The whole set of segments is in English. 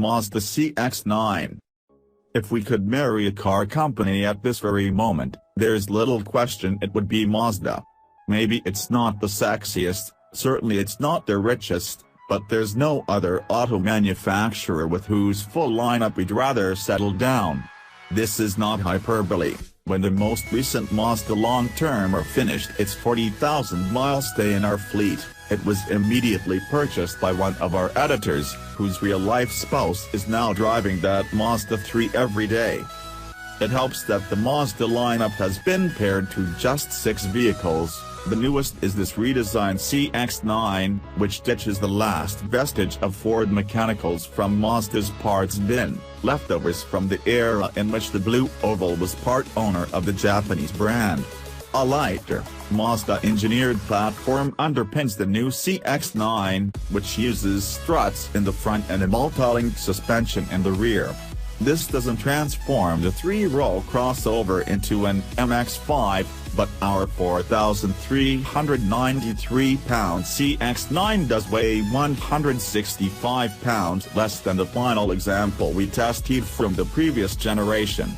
Mazda CX-9. If we could marry a car company at this very moment, there's little question it would be Mazda. Maybe it's not the sexiest, certainly it's not the richest, but there's no other auto manufacturer with whose full lineup we'd rather settle down. This is not hyperbole. When the most recent Mazda long-termer finished its 40,000-mile stay in our fleet, it was immediately purchased by one of our editors, whose real-life spouse is now driving that Mazda 3 every day. It helps that the Mazda lineup has been paired to just 6 vehicles. The newest is this redesigned CX-9, which ditches the last vestige of Ford mechanicals from Mazda's parts bin, leftovers from the era in which the Blue Oval was part owner of the Japanese brand. A lighter, Mazda-engineered platform underpins the new CX-9, which uses struts in the front and a multi-link suspension in the rear. This doesn't transform the 3-row crossover into an MX-5, but our 4,393-pound CX-9 does weigh 165 pounds less than the final example we tested from the previous generation.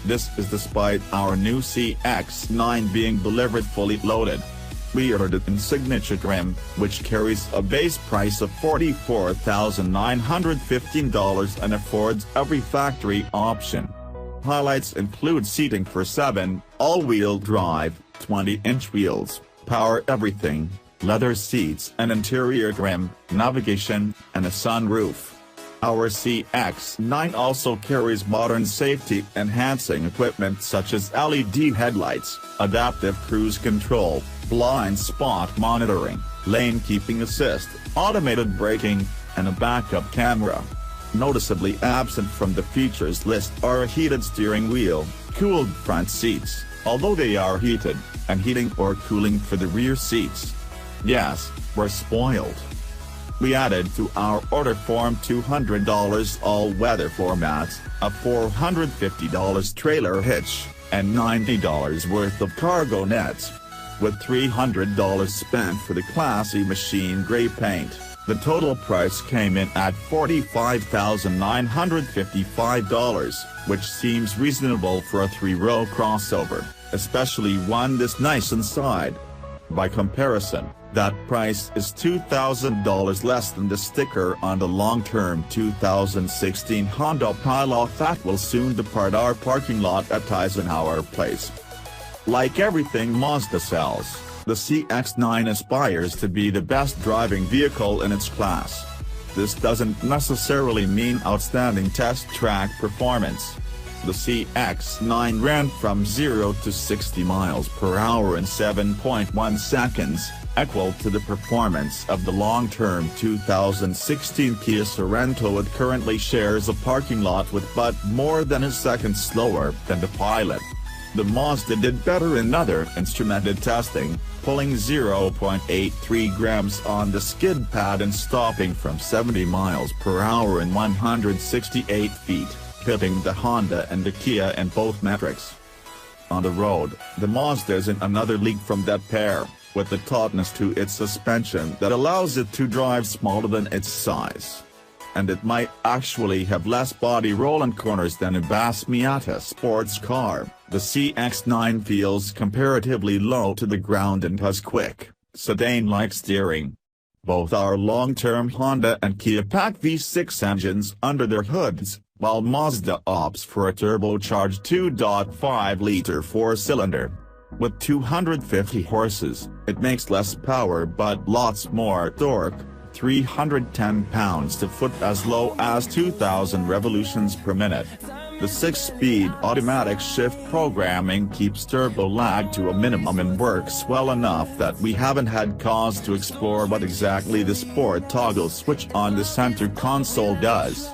This is despite our new CX-9 being delivered fully loaded. We ordered it in signature trim, which carries a base price of $44,915 and affords every factory option. Highlights include seating for 7, all-wheel drive, 20-inch wheels, power everything, leather seats and interior trim, navigation, and a sunroof. Our CX-9 also carries modern safety-enhancing equipment such as LED headlights, adaptive cruise control, blind spot monitoring, lane keeping assist, automated braking, and a backup camera. Noticeably absent from the features list are a heated steering wheel, cooled front seats, although they are heated, and heating or cooling for the rear seats. Yes, we're spoiled. We added to our order form $200 all-weather floor mats, a $450 trailer hitch, and $90 worth of cargo nets. With $300 spent for the classy machine gray paint, the total price came in at $45,955, which seems reasonable for a 3-row crossover, especially one this nice inside. By comparison, that price is $2,000 less than the sticker on the long-term 2016 Honda Pilot that will soon depart our parking lot at Eisenhower Place. Like everything Mazda sells, the CX-9 aspires to be the best driving vehicle in its class. This doesn't necessarily mean outstanding test track performance. The CX-9 ran from 0 to 60 miles per hour in 7.1 seconds, equal to the performance of the long-term 2016 Kia Sorento. It currently shares a parking lot with but more than a second slower than the Pilot. The Mazda did better in other instrumented testing, pulling 0.83 grams on the skid pad and stopping from 70 miles per hour in 168 feet, hitting the Honda and the Kia in both metrics. On the road, the Mazda is in another league from that pair, with the tautness to its suspension that allows it to drive smaller than its size. And it might actually have less body roll in corners than a Bass Miata sports car. The CX-9 feels comparatively low to the ground and has quick, sedan-like steering. Both our long-term Honda and Kia pack V6 engines under their hoods, while Mazda opts for a turbocharged 2.5-liter 4-cylinder. With 250 horses, it makes less power but lots more torque. 310 pounds-to-foot as low as 2,000 revolutions per minute. The 6-speed automatic shift programming keeps turbo lag to a minimum and works well enough that we haven't had cause to explore what exactly the sport toggle switch on the center console does.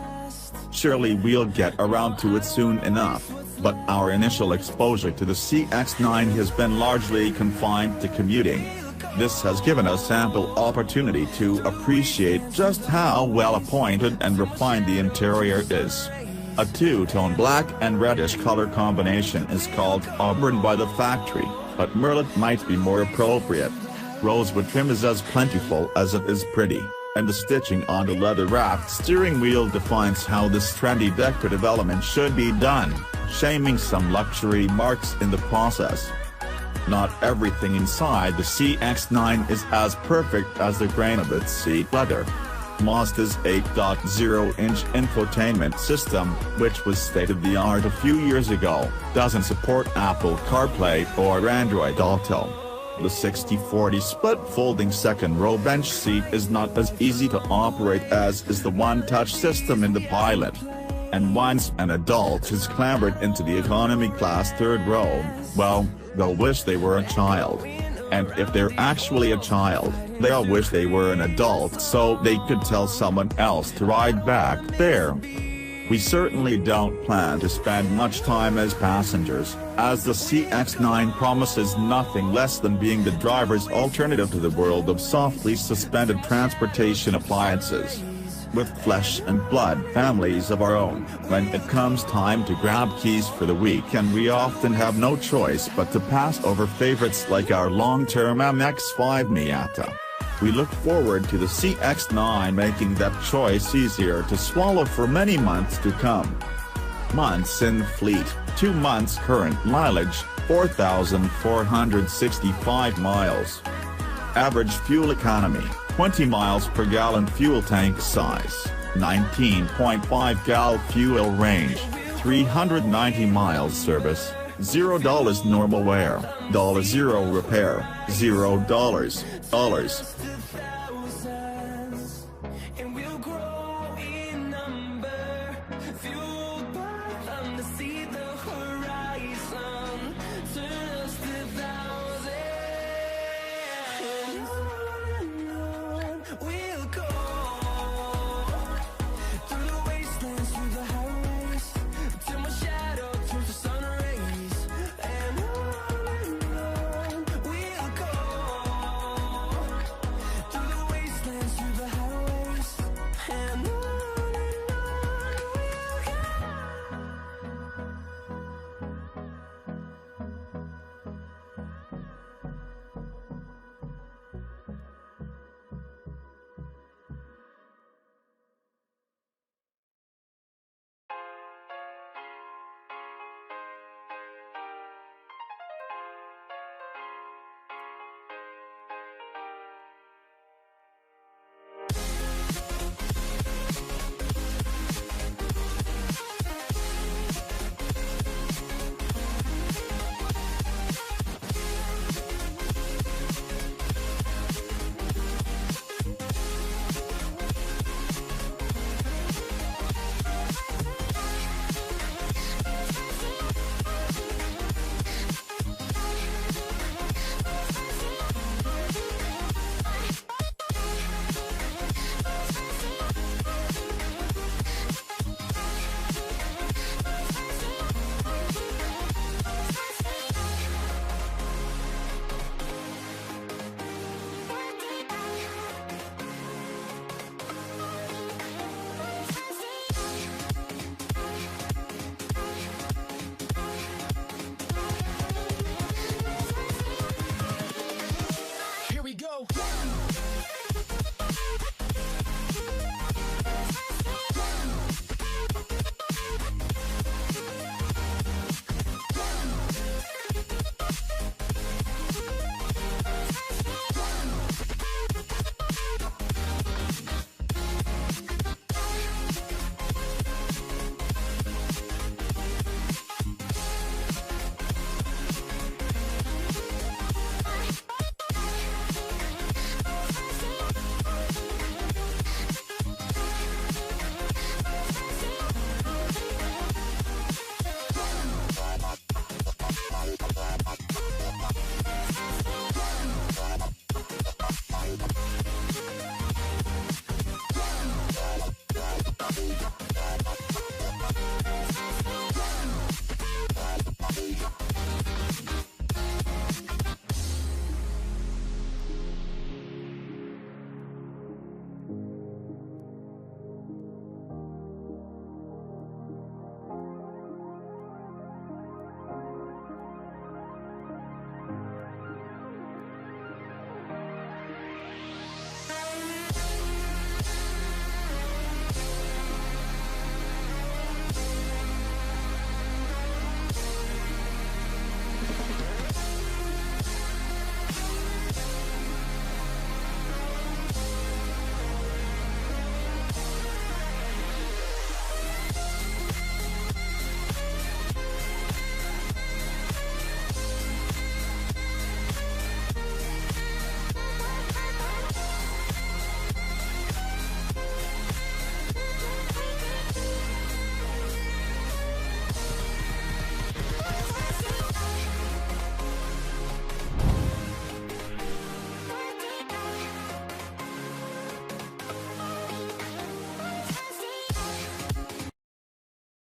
Surely we'll get around to it soon enough, but our initial exposure to the CX-9 has been largely confined to commuting. This has given us ample opportunity to appreciate just how well appointed and refined the interior is. A two-tone black and reddish color combination is called Auburn by the factory, but Merlot might be more appropriate. Rosewood trim is as plentiful as it is pretty, and the stitching on the leather-wrapped steering wheel defines how this trendy decorative element should be done, shaming some luxury marks in the process. Not everything inside the CX-9 is as perfect as the grain of its seat leather. Mazda's 8.0-inch infotainment system, which was state-of-the-art a few years ago, doesn't support Apple CarPlay or Android Auto. The 60/40 split folding second-row bench seat is not as easy to operate as is the one-touch system in the Pilot. And once an adult has clambered into the economy class third row, well, they'll wish they were a child. And if they're actually a child, they'll wish they were an adult so they could tell someone else to ride back there. We certainly don't plan to spend much time as passengers, as the CX-9 promises nothing less than being the driver's alternative to the world of softly suspended transportation appliances. With flesh and blood families of our own, when it comes time to grab keys for the weekend, we often have no choice but to pass over favorites like our long-term MX-5 Miata. We look forward to the CX-9 making that choice easier to swallow for many months to come. Months in fleet: 2 months current mileage, 4,465 miles. Average fuel economy: 20 miles per gallon. Fuel tank size: 19.5 gal. Fuel range: 390 miles. Service: $0 normal wear, $0 repair, $0. Bye.